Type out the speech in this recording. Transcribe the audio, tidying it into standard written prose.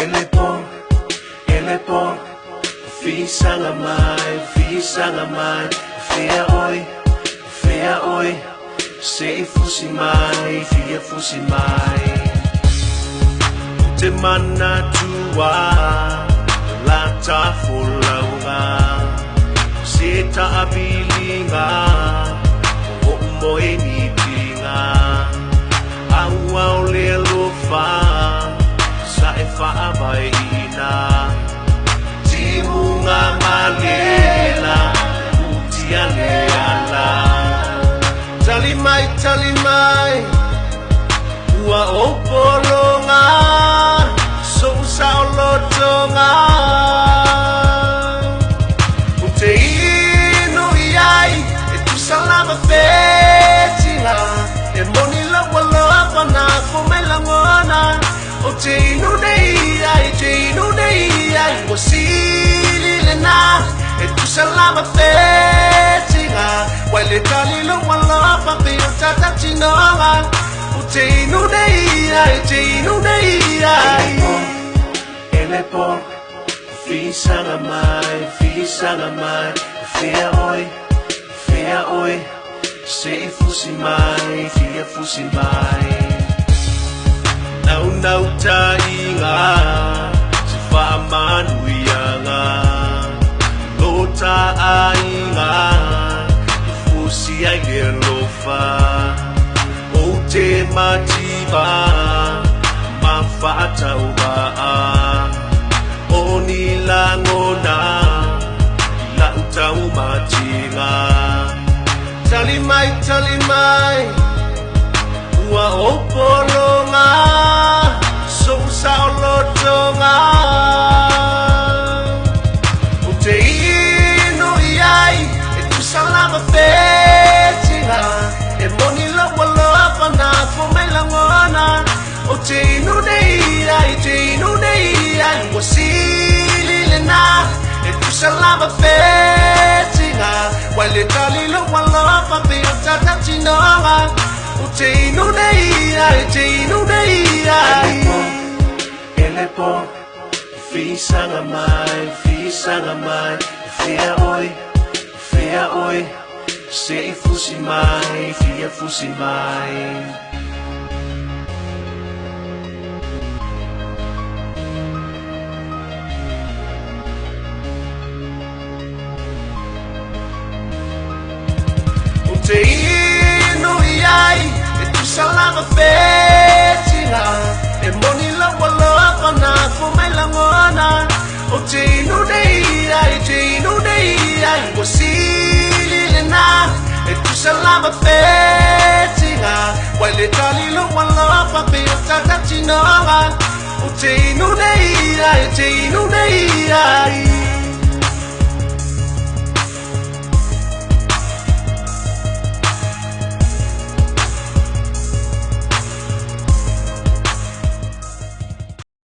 ele por, fisa nga mai, fea oi, se fusi mai, fia fusi mai. Te mana tua, la ta fulaunga, se ta abilinga, o moe ni pinga, au au le lofa, sa e fa abai ina, timunga malela, utia leala. Tali mai, ua opolonga, so sa lotonga. Ute inu iai, e tu salama fetinga, e moni la waloa na fumela ngona. Ute inu nei iai, wasili lena, e tu salama fetinga, wale kalilo waloa papio tata chinonga. Ute inu nei iai, ele por, fisa nga mai, fea oi, se fusi mai, fia fusi mai. Nau ta inga, se fa manu ianga, lota ainga, fusi ai le lofa, o te matiba, ma fata uba, o ni la ngona, la utau matinga. Tali mai, ua opolonga, so sa lotonga. Ute inu iai, e tu salama fetinga, e moni la waloa na fumela ngona. Ute inu nei iai, wasili lena, e tu salama fetinga, wale kalilo waloa papio tata chinonga. Ute inu nei iai, ele por, fisa nga mai, fea oi, se fusi mai, fia fusi mai. Ute inu iai, e tu salama fetinga, e moni la waloa na fumela ngona. Ute inu nei iai, wasili lena, e tu salama fetinga, wale kalilo waloa papio tata chinonga. Ute inu nei iai.